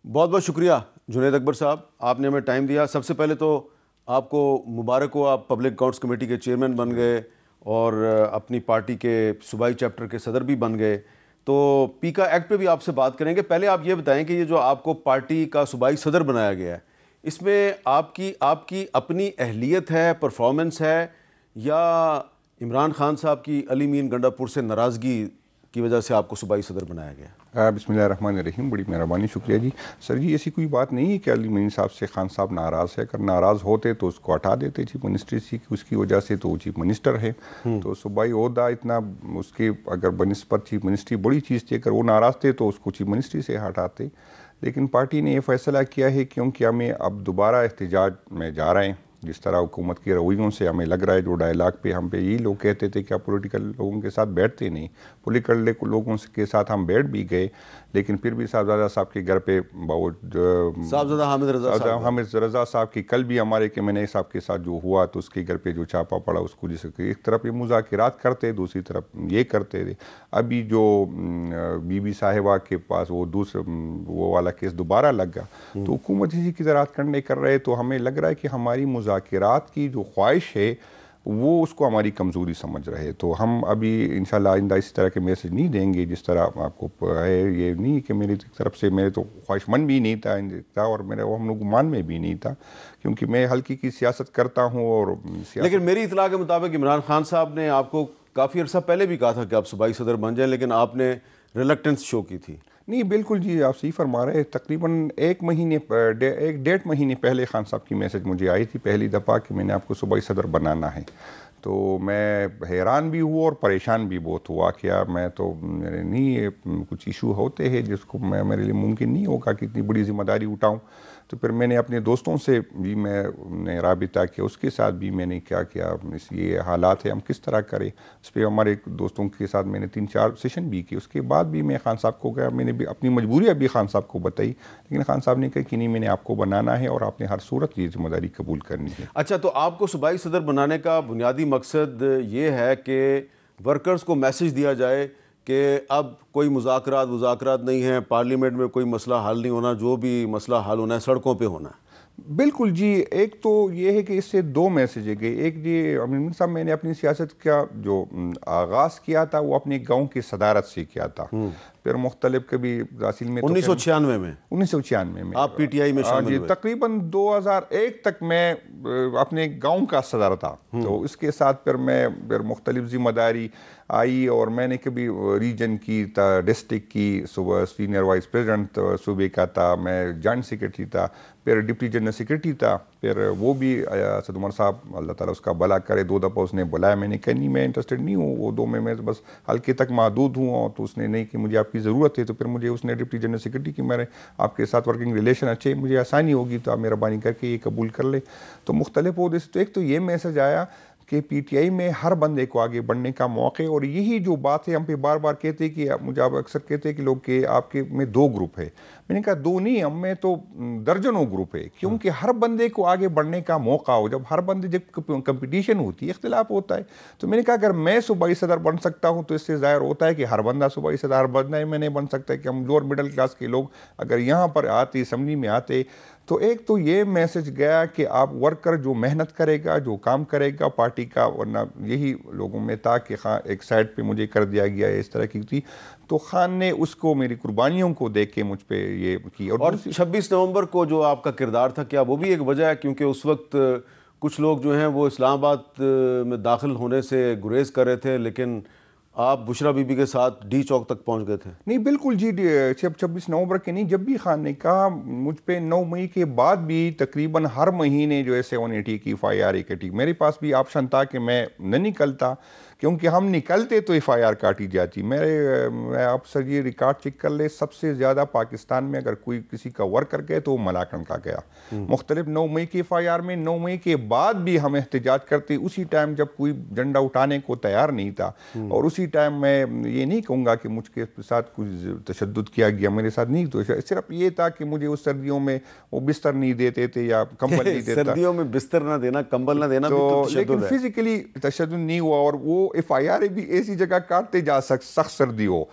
بہت بہت شکریہ جنید اکبر صاحب، آپ نے ہمیں ٹائم دیا۔ سب سے پہلے تو آپ کو مبارک ہو، آپ پبلک اکاؤنٹس کمیٹی کے چیئرمین بن گئے اور اپنی پارٹی کے صوبائی چیپٹر کے صدر بھی بن گئے۔ تو پیکا ایکٹ پہ بھی آپ سے بات کریں گے۔ پہلے آپ یہ بتائیں کہ یہ جو آپ کو پارٹی کا صوبائی صدر بنایا گیا ہے، اس میں آپ کی اپنی اہلیت ہے، پرفارمنس ہے، یا عمران خان صاحب کی علی مین گنڈا پور سے ناراضگی کی وجہ سے آپ کو صوبائی صدر بنایا گیا؟ بسم اللہ الرحمن الرحیم، بڑی مہربانی، شکریہ جی۔ سر جی ایسی کوئی بات نہیں ہے کہ علی مین صاحب سے خان صاحب ناراض ہے، اگر ناراض ہوتے تو اس کو ہٹا دیتے چیف منسٹری سے، اس کی وجہ سے تو وہ چیف منسٹر ہے۔ تو صوبائی عہدہ اتنا اس کے اگر بنسبت چیف منسٹری بڑی چیز تھی، اگر وہ ناراض تھے تو اس کو چیف منسٹری سے ہٹاتے۔ لیکن پارٹی نے یہ فیصلہ کیا ہے کیونکہ ہمیں اب دوبارہ احتجاج میں جا رہے ہیں، جس طرح حکومت کے رویوں سے ہمیں لگ رہا ہے، جو ڈائلاگ پہ ہم پہ یہی لوگ کہتے تھے کہ آپ پولیٹیکل لوگوں کے ساتھ بیٹھتے نہیں، پولیٹیکل لوگوں کے ساتھ ہم بیٹھ بھی گئے، لیکن پھر بھی صاحبزادہ صاحب کے گھر پہ صاحبزادہ حامد رضا صاحب کی کل بھی ہمارے کہ میں نے صاحب کے ساتھ جو ہوا تو اس کے گھر پہ جو چھاپا پڑا، اس کو جس ایک طرف یہ مذاکرات کرتے، دوسری طرف یہ کرتے تھے۔ ابھی جو بی بی صاحبہ کے پاس وہ وہ والا کیس دوبارہ لگا، تو حکومت اسی کی طرح کرنے کر رہے، تو ہمیں لگ رہا ہے کہ ہماری مذاکرات کی جو خواہش ہے وہ اس کو ہماری کمزوری سمجھ رہے، تو ہم ابھی انشاءاللہ آئندہ اس طرح کے میسج نہیں دیں گے جس طرح آپ کو ہے۔ یہ نہیں کہ میری طرف سے میرے تو خواہش مند بھی نہیں تھا اور میرے وہ ہم لوگ گمان میں بھی نہیں تھا، کیونکہ میں ہلکی کی سیاست کرتا ہوں۔ اور لیکن میری اطلاع کے مطابق عمران خان صاحب نے آپ کو کافی عرصہ پہلے بھی کہا تھا کہ آپ صوبائی صدر بن جائیں، لیکن آپ نے ریلکٹنس شو کی تھی۔ نہیں بالکل جی، آپ صحیح فرما رہے ہیں۔ تقریباً ایک 1.5 مہینے پہلے خان صاحب کی میسج مجھے آئی تھی پہلی دفعہ کہ میں نے آپ کو صوبائی صدر بنانا ہے، تو میں حیران بھی ہوا اور پریشان بھی بہت ہوا کہ میں تو میرے نہیں کچھ ایشو ہوتے ہیں جس کو میرے لیے ممکن نہیں ہوگا کہ اتنی بڑی ذمہ داری اٹھاؤں۔ تو پھر میں نے اپنے دوستوں سے بھی میں نے رابطہ کیا، اس کے ساتھ بھی میں نے کیا یہ حالات ہے ہم کس طرح کریں۔ اس پہ ہمارے دوستوں کے ساتھ میں نے 3-4 سیشن بھی کیے۔ اس کے بعد بھی میں خان صاحب کو گیا، میں نے بھی اپنی مجبوری ابھی خان صاحب کو بتائی، لیکن خان صاحب نے کہا کہ نہیں، میں نے آپ کو بنانا ہے اور آپ نے ہر صورت یہ ذمہ داری قبول کرنی ہے۔ اچھا، تو آپ کو صوبائی صدر بنانے کا بنیادی مقصد یہ ہے کہ ورکرز کو میسج دیا جائے کہ اب کوئی مذاکرات نہیں ہیں، پارلیمنٹ میں کوئی مسئلہ حل نہیں ہونا، جو بھی مسئلہ حل ہونا ہے سڑکوں پہ ہونا ہے؟ بالکل جی، ایک تو یہ ہے کہ اس سے 2 میسیج گئے۔ ایک جی امین صاحب، میں نے اپنی سیاست کا جو آغاز کیا تھا وہ اپنے گاؤں کی صدارت سے کیا تھا، پھر مختلف کبھی حاصل میں 1996 میں آپ پی ٹی آئی میں شامل ہوئے۔ تقریباً 2001 تک میں اپنے گاؤں کا صدر تھا، تو اس کے ساتھ پھر مختلف ذمہ داری آئی، اور میں نے کبھی ریجن کی ڈسٹرکٹ کی سینئر وائس پریزیڈنٹ صوبے کا تھا، میں جوائنٹ سیکرٹری تھا، پھر ڈپٹی جنرل سیکرٹری تھا، پھر وہ بھی اسد عمر صاحب اللہ تعالیٰ اس کا بھلا کرے 2 دفعہ اس نے بلایا، میں نے کہا نہیں میں انٹرسٹڈ نہیں ہوں، وہ 2 میں بس ہلکے تک محدود ہوں، تو اس نے نہیں کہ مجھے آپ کی ضرورت ہے، تو پھر مجھے اس نے ڈپٹی جنرل سیکرٹری کی میرے آپ کے ساتھ ورکنگ ریلیشن اچھے، مجھے آسانی ہوگی تو آپ مہربانی کر کے یہ قبول کر لیں۔ تو مختلف عہدے سے، تو ایک تو یہ میسج آیا کہ پی ٹی آئی میں ہر بندے کو آگے بڑھنے کا موقع، اور یہی جو بات ہے ہم پہ بار بار کہتے ہیں کہ مجھے آپ اکثر کہتے ہیں کہ لوگ کہ آپ کے میں 2 گروپ ہے، میں نے کہا 2 نہیں، ہم میں تو درجنوں گروپ ہے، کیونکہ ہر بندے کو آگے بڑھنے کا موقع ہو، جب ہر بندے جب کمپٹیشن ہوتی ہے، اختلاف ہوتا ہے، تو میں نے کہا اگر میں صوبائی صدر بن سکتا ہوں تو اس سے ظاہر ہوتا ہے کہ ہر بندہ صوبائی صدر بننا ہے، میں نہیں بن سکتا کہ ہم لوور مڈل کلاس کے لوگ اگر یہاں پر آتے اسمبلی میں آتے۔ تو ایک تو یہ میسج گیا کہ آپ ورکر جو محنت کرے گا، جو کام کرے گا پارٹی کا، ورنہ یہی لوگوں میں تھا کہ ایک سائڈ پہ مجھے کر دیا گیا ہے، اس طرح کی تھی، تو خان نے اس کو میری قربانیوں کو دیکھ کے مجھ پہ یہ کی۔ اور 26 نومبر کو جو آپ کا کردار تھا، کیا وہ بھی ایک وجہ ہے؟ کیونکہ اس وقت کچھ لوگ جو ہیں وہ اسلام آباد میں داخل ہونے سے گریز کر رہے تھے، لیکن آپ بشرا بی بی کے ساتھ ڈی چوک تک پہنچ گئے تھے۔ نہیں بالکل جی، 26 نومبر کے نہیں، جب بھی خان نے کہا مجھ پہ 9 مئی کے بعد بھی تقریباً ہر مہینے جو ہے 780 کی FIR کٹی، میرے پاس بھی آپشن تھا کہ میں نہ نکلتا، کیونکہ ہم نکلتے تو FIR کاٹی جاتی۔ میں آپ سر یہ ریکارڈ چیک کر لے، سب سے زیادہ پاکستان میں اگر کوئی کسی کا ورکر گئے تو وہ ملاکنڈ کا گیا، مختلف 9 مئی کی FIR میں۔ 9 مئی کے بعد بھی ہم احتجاج کرتے اسی ٹائم جب کوئی جھنڈا اٹھانے کو تیار نہیں تھا، اور اسی ٹائم میں یہ نہیں کہوں گا کہ مجھ کے ساتھ کچھ تشدد کیا گیا، میرے ساتھ نہیں، تو صرف یہ تھا کہ مجھے اس سردیوں میں وہ بستر نہیں دیتے تھے یا کمبل نہیں دیتا، سردیوں میں بستر نہ دینا، کمبل نہ دینا بھی تو تشدد ہے، لیکن فزیکلی تشدد نہیں ہوا، اور وہ FIR بھی ایسی جگہ کاٹتے جا سخت سردی ہو.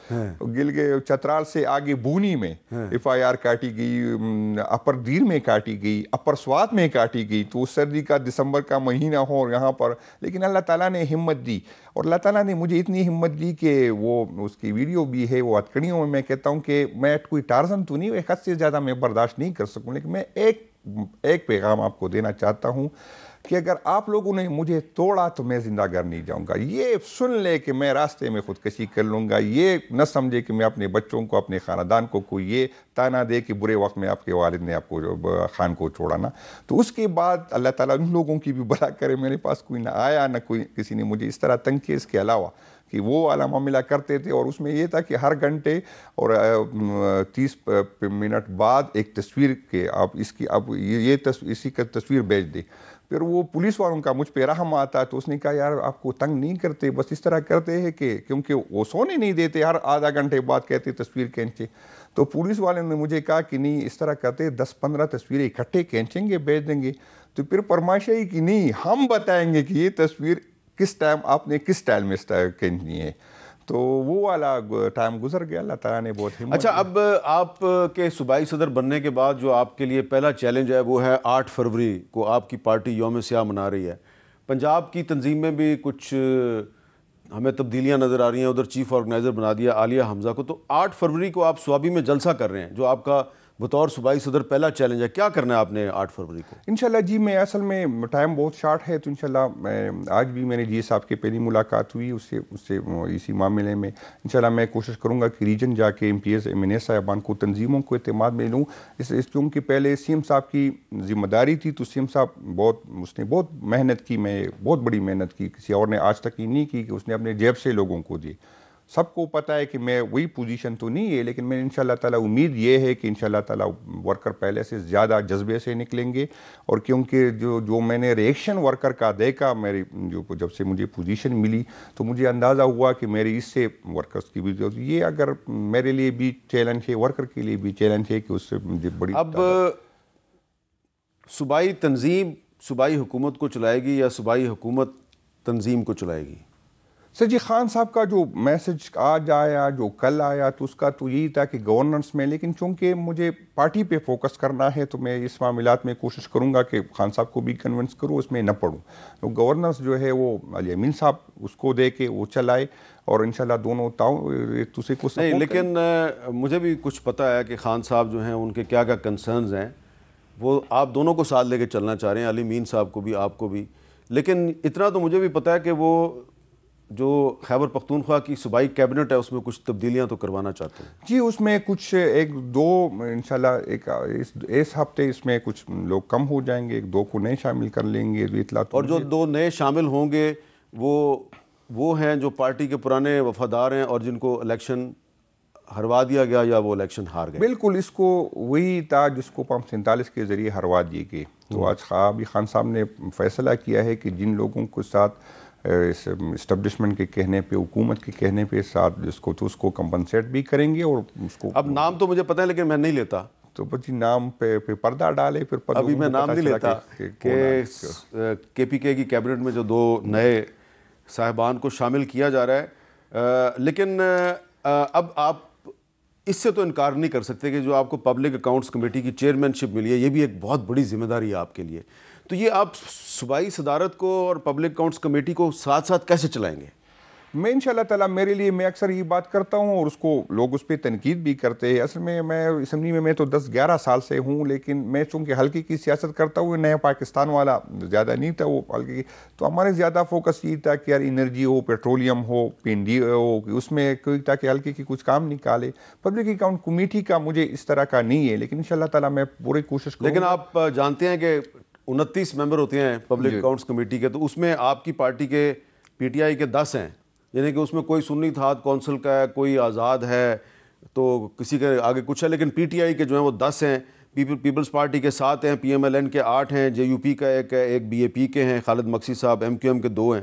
چترال سے آگے بونی میں FIR کاٹی گئی, اپر دیر میں کاٹی گئی, اپر سوات میں کاٹی گئی. تو سردی کا دسمبر کا مہینہ ہو یہاں پر, لیکن اللہ تعالیٰ نے ہمت دی, اور اللہ تعالیٰ نے مجھے اتنی ہمت دی کہ وہ اس کی ویڈیو بھی ہے, وہ ہتکڑیوں میں کہتا ہوں کہ میں کوئی ٹارزن تو نہیں, ایک حد سے زیادہ میں برداشت نہیں کر سکوں, لیکن میں ایک پیغام آپ کو دینا چاہتا ہوں کہ اگر آپ لوگوں نے مجھے توڑا تو میں زندہ گھر نہیں جاؤں گا. یہ سن لے کہ میں راستے میں خودکشی کر لوں گا, یہ نہ سمجھے کہ میں اپنے بچوں کو, اپنے خاندان کو کوئی یہ تانا دے کہ برے وقت میں آپ کے والد نے آپ کو خان کو چھوڑا نا. تو اس کے بعد اللہ تعالیٰ ان لوگوں کی بھی بھلا کرے, میرے پاس کوئی نہ آیا, نہ کوئی کسی نے مجھے اس طرح تنگ کیا. اس کے علاوہ کہ وہ والا معاملہ کرتے تھے, اور اس میں یہ تھا کہ ہر گھنٹے اور 30 منٹ بعد ایک تصویر کے آپ اس کی اب یہ اسی کا تصویر بھیج دے. پھر وہ پولیس والوں کا مجھ پہ رحم آتا, تو اس نے کہا یار آپ کو تنگ نہیں کرتے, بس اس طرح کرتے ہیں کہ کیونکہ وہ سونے نہیں دیتے, ہر آدھا گھنٹے بعد کہتے تصویر کھینچے. تو پولیس والے نے مجھے کہا کہ نہیں اس طرح کرتے 10-15 تصویریں اکٹھے کھینچیں گے بھیج دیں گے. تو پھر فرمائشی کہ نہیں ہم بتائیں گے کہ یہ تصویر کس ٹائم آپ نے کس سٹائل میں کھینچنی ہے. تو وہ والا ٹائم گزر گیا, اللہ تعالیٰ نے بہت ہمت. اچھا, اب آپ کے صوبائی صدر بننے کے بعد جو آپ کے لیے پہلا چیلنج ہے وہ ہے 8 فروری کو آپ کی پارٹی یوم سیاہ منا رہی ہے. پنجاب کی تنظیم میں بھی کچھ ہمیں تبدیلیاں نظر آ رہی ہیں, ادھر چیف آرگنائزر بنا دیا عالیہ حمزہ کو. تو 8 فروری کو آپ سوابی میں جلسہ کر رہے ہیں, جو آپ کا بطور صوبائی صدر پہلا چیلنج ہے. کیا کرنا ہے آپ نے 8 فروری کو؟ انشاءاللہ جی, میں اصل میں ٹائم بہت شارٹ ہے, تو انشاءاللہ میں آج بھی میرے جی صاحب کی پہلی ملاقات ہوئی, اس سے اسی معاملے میں انشاءاللہ میں کوشش کروں گا کہ ریجن جا کے MPs MNA صاحبان کو, تنظیموں کو اعتماد میں لوں. چونکہ پہلے CM صاحب کی ذمہ داری تھی, تو CM صاحب اس نے بہت محنت کی, میں بہت بڑی محنت کی, کسی اور نے آج تک یہ نہیں کی کہ اس نے اپنے جیب سے لوگوں کو دی. سب کو پتہ ہے کہ میں وہی پوزیشن تو نہیں ہے, لیکن میں انشاءاللہ تعالیٰ امید یہ ہے کہ انشاءاللہ تعالیٰ ورکر پہلے سے زیادہ جذبے سے نکلیں گے. اور کیونکہ جو میں نے ریئیکشن ورکر کا دیکھا, میری جب سے مجھے پوزیشن ملی, تو مجھے اندازہ ہوا کہ میری اس سے ورکرز کی بھی یہ اگر میرے لیے بھی چیلنج ہے, ورکر کے لیے بھی چیلنج ہے کہ اس سے مجھے بڑی. اب صوبائی تنظیم صوبائی حکومت کو چلائے گی یا صوبائی حکومت تنظیم کو چلائے گی؟ سر جی, خان صاحب کا جو میسج آج آیا, جو کل آیا, تو اس کا تو یہی تھا کہ گورننس میں, لیکن چونکہ مجھے پارٹی پہ فوکس کرنا ہے تو میں اس معاملات میں کوشش کروں گا کہ خان صاحب کو بھی کنونس کروں, اس میں نہ پڑوں. تو گورننس جو ہے وہ علی امین صاحب اس کو دے کے وہ چلائے, اور انشاءاللہ دونوں ایک دوسرے کو نہیں. لیکن مجھے بھی کچھ پتہ ہے کہ خان صاحب جو ہیں ان کے کیا کیا کنسرنز ہیں, وہ آپ دونوں کو ساتھ لے کے چلنا چاہ رہے ہیں, علی امین صاحب کو بھی, آپ کو بھی. لیکن اتنا تو مجھے بھی پتہ ہے کہ وہ جو خیبر پختونخوا کی صوبائی کیبنٹ ہے اس میں کچھ تبدیلیاں تو کروانا چاہتے ہیں. جی, اس میں کچھ 1-2 انشاءاللہ اس ہفتے اس میں کچھ لوگ کم ہو جائیں گے, 1-2 کو نئے شامل کر لیں گے. اور جو 2 نئے شامل ہوں گے وہ ہیں جو پارٹی کے پرانے وفادار ہیں اور جن کو الیکشن ہروا دیا گیا یا وہ الیکشن ہار گئے. بالکل, اس کو وہی تھا جس کو 47 کے ذریعے ہروا دیے گئے. تو آج ابھی خان صاحب نے فیصلہ کیا ہے کہ جن لوگوں کے ساتھ اسٹیبلشمنٹ کے کہنے پہ, حکومت کے کہنے پہ ساتھ اس کو کمپنسیٹ بھی کریں گے. اور اس کو اب نام تو مجھے پتہ ہے لیکن میں نہیں لیتا, تو بچی نام پہ پردہ ڈالے. پھر ابھی میں نام نہیں لیتا کہ KPK کی کیبنٹ میں جو 2 نئے صاحبان کو شامل کیا جا رہا ہے. لیکن اب آپ اس سے تو انکار نہیں کر سکتے کہ جو آپ کو پبلک اکاؤنٹس کمیٹی کی چیئرمین شپ ملی ہے, یہ بھی ایک بہت بڑی ذمہ داری ہے آپ کے لیے. تو یہ آپ صوبائی صدارت کو اور پبلک اکاؤنٹس کمیٹی کو ساتھ ساتھ کیسے چلائیں گے؟ میں انشاءاللہ تعالیٰ میرے لیے میں اکثر یہ بات کرتا ہوں اور اس کو لوگ اس پہ تنقید بھی کرتے ہیں. اصل میں اسمبلی میں تو 10-11 سال سے ہوں, لیکن میں چونکہ ہلکے کی سیاست کرتا ہوں, نیا پاکستان والا زیادہ نہیں تھا وہ ہلکے کی. تو ہمارے زیادہ فوکس یہ تھا کہ یار انرجی ہو, پیٹرولیم ہو, پینڈی ہو, اس میں کوئی تاکہ ہلکے کی کچھ کام نکالے. پبلک اکاؤنٹ کمیٹی کا مجھے اس طرح کا نہیں ہے, لیکن انشاءاللہ تعالیٰ میں پوری کوشش کروں. لیکن آپ جانتے ہیں کہ 29 ممبر ہوتے ہیں پبلک اکاؤنٹس کمیٹی کے, تو اس میں آپ کی پارٹی کے PTI کے 10 ہیں, یعنی کہ اس میں کوئی سنی اتحاد کونسل کا ہے, کوئی آزاد ہے, تو کسی کے آگے کچھ ہے. لیکن PTI کے جو ہیں وہ 10 ہیں, پیپلز پارٹی کے 7 ہیں, PMLN کے 8 ہیں, JUP کا ایک ہے, ایک BAP کے ہیں, خالد مقصی صاحب, MQM کے 2 ہیں.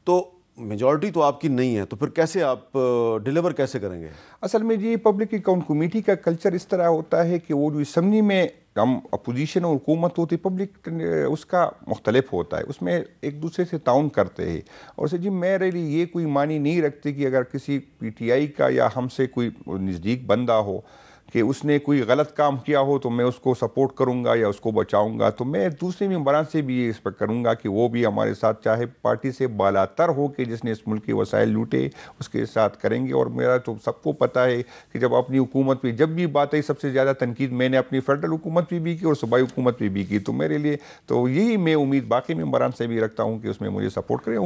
تو میجورٹی تو آپ کی نہیں ہے, تو پھر کیسے آپ ڈیلیور کیسے کریں گے؟ اصل میں جی پبلک اکاؤنٹ کمیٹی کا کلچر اس طرح ہوتا ہے کہ وہ جو اسمبلی میں ہم اپوزیشن اور حکومت ہوتی پبلک اس کا مختلف ہوتا ہے، اس میں ایک دوسرے سے تعاون کرتے ہیں. اور جی میرے لیے یہ کوئی معنی نہیں رکھتی کہ اگر کسی پی ٹی آئی کا یا ہم سے کوئی نزدیک بندہ ہو کہ اس نے کوئی غلط کام کیا ہو تو میں اس کو سپورٹ کروں گا یا اس کو بچاؤں گا. تو میں دوسرے ممبران سے بھی یہ اس پر کروں گا کہ وہ بھی ہمارے ساتھ، چاہے پارٹی سے بالا تر ہو کہ جس نے اس ملک کے وسائل لوٹے، اس کے ساتھ کریں گے. اور میرا تو سب کو پتہ ہے کہ جب اپنی حکومت پہ جب بھی بات آئی سب سے زیادہ تنقید میں نے اپنی فیڈرل حکومت پہ بھی کی اور صوبائی حکومت پہ بھی کی. تو میرے لیے تو یہی میں امید باقی ممبران سے بھی رکھتا ہوں کہ اس میں مجھے سپورٹ کریں.